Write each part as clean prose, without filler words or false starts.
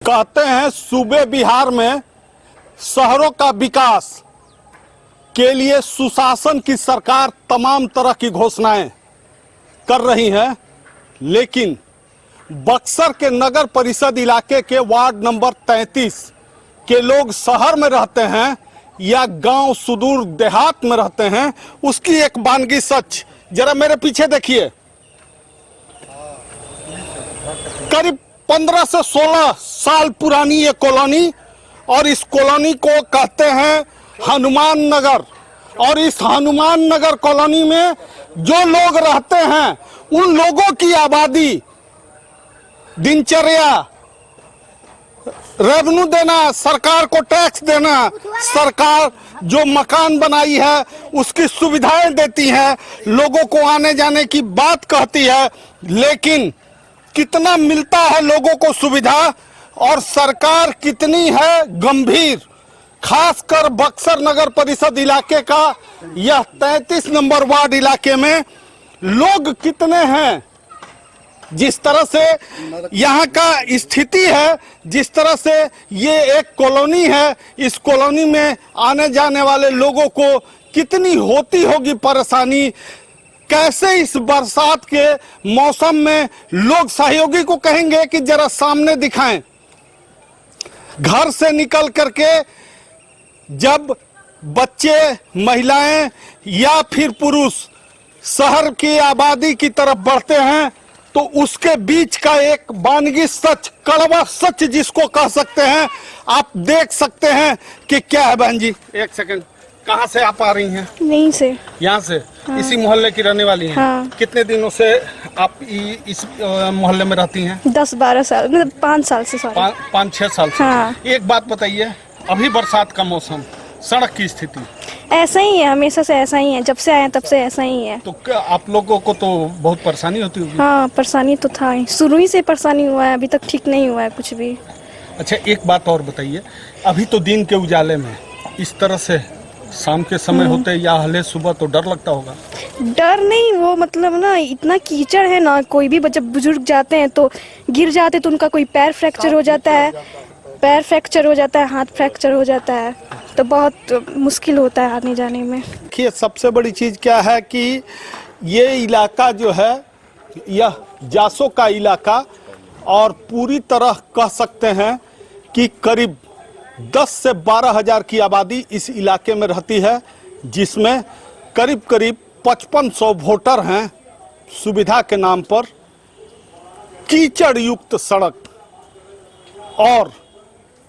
कहते हैं सूबे बिहार में शहरों का विकास के लिए सुशासन की सरकार तमाम तरह की घोषणाएं कर रही है, लेकिन बक्सर के नगर परिषद इलाके के वार्ड नंबर 33 के लोग शहर में रहते हैं या गांव सुदूर देहात में रहते हैं, उसकी एक वानगी सच। जरा मेरे पीछे देखिए, करीब 15 से 16 साल पुरानी ये कॉलोनी, और इस कॉलोनी को कहते हैं हनुमान नगर। और इस हनुमान नगर कॉलोनी में जो लोग रहते हैं उन लोगों की आबादी, दिनचर्या, रेवेन्यू देना, सरकार को टैक्स देना, सरकार जो मकान बनाई है उसकी सुविधाएं देती है, लोगों को आने जाने की बात कहती है, लेकिन कितना मिलता है लोगों को सुविधा और सरकार कितनी है गंभीर। खासकर बक्सर नगर परिषद इलाके का यह 33 नंबर वार्ड इलाके में लोग कितने हैं, जिस तरह से यहाँ का स्थिति है, जिस तरह से ये एक कॉलोनी है, इस कॉलोनी में आने जाने वाले लोगों को कितनी होती होगी परेशानी। कैसे इस बरसात के मौसम में लोग सहयोगी को कहेंगे कि जरा सामने दिखाएं। घर से निकल करके जब बच्चे, महिलाएं या फिर पुरुष शहर की आबादी की तरफ बढ़ते हैं तो उसके बीच का एक वानगी सच, कड़वा सच जिसको कह सकते हैं, आप देख सकते हैं कि क्या है। बहन जी एक सेकंड, कहाँ से आप आ रही हैं? यहीं से। यहाँ से? हाँ। इसी मोहल्ले की रहने वाली हैं? हाँ। कितने दिनों से आप इस मोहल्ले में रहती हैं? 10-12 साल, मतलब 5 साल से। 5-6 साल से। हाँ। एक बात बताइए, अभी बरसात का मौसम, सड़क की स्थिति ऐसा ही है, हमेशा से ऐसा ही है, जब से आए तब से ऐसा ही है। तो क्या आप लोगों को तो बहुत परेशानी होती होगी? हाँ, परेशानी तो था ही, शुरू ही से परेशानी हुआ है, अभी तक ठीक नहीं हुआ है कुछ भी। अच्छा एक बात और बताइए, अभी तो दिन के उजाले में इस तरह से शाम के समय होते या हले सुबह तो डर लगता होगा? डर नहीं, वो मतलब ना इतना कीचड़ है ना, कोई भी जब बुजुर्ग जाते हैं तो गिर जाते तो उनका कोई पैर फ्रैक्चर हो जाता है, हाथ फ्रैक्चर हो जाता है, तो बहुत मुश्किल होता है आने जाने में। देखिए सबसे बड़ी चीज क्या है कि ये इलाका जो है यह जासों का इलाका, और पूरी तरह कह सकते हैं कि करीब 10 से 12 हजार की आबादी इस इलाके में रहती है, जिसमें करीब 5500 वोटर हैं। सुविधा के नाम पर कीचड़ युक्त सड़क और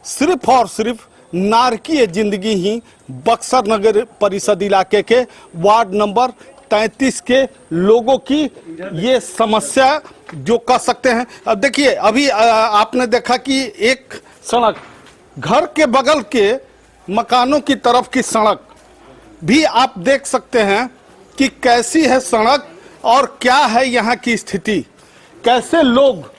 सिर्फ नारकीय जिंदगी ही बक्सर नगर परिषद इलाके के वार्ड नंबर 33 के लोगों की ये समस्या जो कह सकते हैं। अब देखिए, अभी आपने देखा कि एक सड़क, घर के बगल के मकानों की तरफ की सड़क भी आप देख सकते हैं कि कैसी है सड़क और क्या है यहाँ की स्थिति, कैसे लोग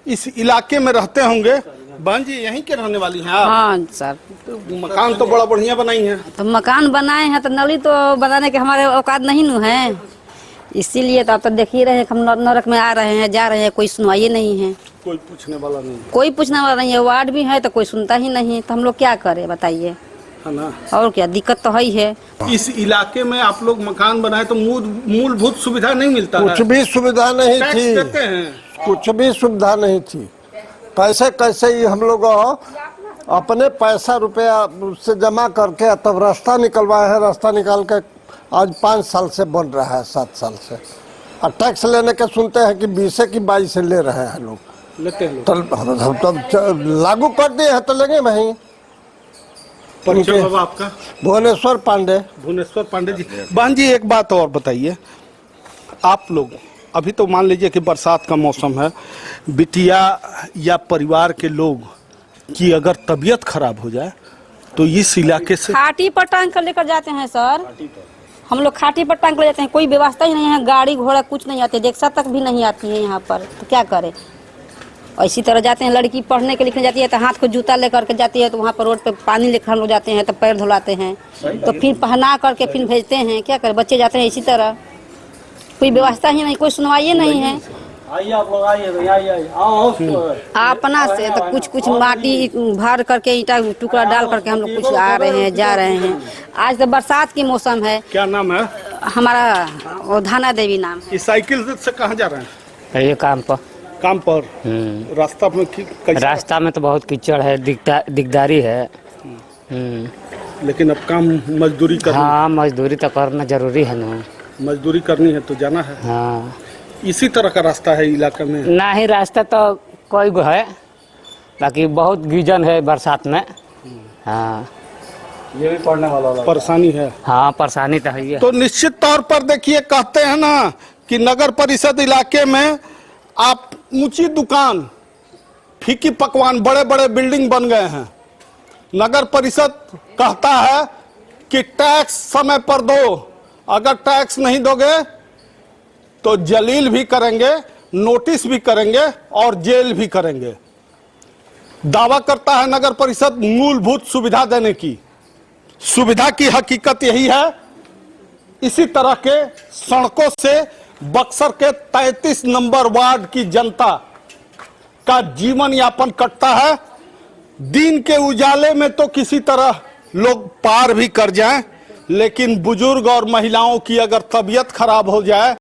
इस इलाके में रहते होंगे। बहन जी यहीं के रहने वाली हैं आप? हाँ सर। तो मकान तो बड़ा बढ़िया बनाई है। तो मकान बनाए हैं तो नली तो बनाने के हमारे औकात नहीं न है, इसीलिए तो आप तो देख ही रहे हैं, हम नरक में आ रहे हैं, जा रहे हैं, कोई सुनवाई नहीं है, कोई पूछने वाला नहीं, कोई पूछने वाला नहीं है। वार्ड भी है तो कोई सुनता ही नहीं, तो हम लोग क्या करें बताइए, है ना? और क्या दिक्कत तो है ही है। इस इलाके में आप लोग मकान बनाए तो मूलभूत सुविधा नहीं मिलता है? कुछ भी सुविधा नहीं टैक्स थी, देते हैं? कुछ भी सुविधा नहीं थी। कैसे ही हम लोग अपने पैसा रुपया उससे जमा करके तब रास्ता निकलवाए हैं। रास्ता निकाल के आज 5 साल से बन रहा है, 7 साल से, और टैक्स लेने के सुनते हैं कि 20 की 22 से ले रहे हैं लोग। लेते हैं तब लागू कर दिए हैं तो लेंगे वहीं। परिचय बाबा आपका? भुवनेश्वर पांडे। भुवनेश्वर पांडे जी। बहन जी एक बात और बताइए, आप लोग अभी तो मान लीजिए कि बरसात का मौसम है, बिटिया या परिवार के लोग की अगर तबीयत खराब हो जाए तो इस इलाके से खाटी पर टांग कर लेकर जाते हैं सर, हम लोग खाटी पर टांग कर जाते हैं, कोई व्यवस्था ही नहीं है, गाड़ी घोड़ा कुछ नहीं आते, रिक्शा तक भी नहीं आती है यहाँ पर, तो क्या करें। इसी तरह जाते हैं, लड़की पढ़ने के लिखने जाती है तो हाथ को जूता लेकर के जाती है, तो वहाँ पर रोड पे पानी लेकर हम लोग जाते हैं तो पैर धुलाते हैं, तो फिर पहना करके फिर भेजते हैं, क्या करें। बच्चे जाते हैं इसी तरह, कोई व्यवस्था ही नहीं, कोई सुनवाई नहीं है। आइए आप लोग आइए भैया आइए आओ अपना से तो कुछ कुछ माटी भर करके ईटा टुकड़ा डाल करके हम लोग कुछ आ रहे हैं जा रहे हैं। आज तो बरसात की मौसम है। क्या नाम है? हमारा वो धाना देवी नाम है। इस साइकिल से कहाँ जा रहे हैं? ये काम पर। काम पर। रास्ता में कैसा? रास्ता में तो बहुत कीचड़ है, दिकदारी है। लेकिन अब काम मजदूरी करनी। हाँ, मजदूरी तो करना जरूरी है ना। मजदूरी करनी है तो जाना है। हाँ, इसी तरह का रास्ता है इलाके में? ना ही रास्ता तो कोई गो है, बाकी बहुत गीजन है बरसात में। हाँ, ये भी पढ़ने वाला परेशानी है। हाँ, परेशानी तो है। तो निश्चित तौर पर देखिए, कहते हैं ना कि नगर परिषद इलाके में आप ऊंची दुकान, फीकी पकवान, बड़े बड़े बिल्डिंग बन गए हैं। नगर परिषद कहता है कि टैक्स समय पर दो, अगर टैक्स नहीं दोगे तो जलील भी करेंगे, नोटिस भी करेंगे और जेल भी करेंगे। दावा करता है नगर परिषद मूलभूत सुविधा देने की। सुविधा की हकीकत यही है, इसी तरह के सड़कों से बक्सर के 33 नंबर वार्ड की जनता का जीवन यापन कटता है। दिन के उजाले में तो किसी तरह लोग पार भी कर जाएं, लेकिन बुजुर्ग और महिलाओं की अगर तबीयत खराब हो जाए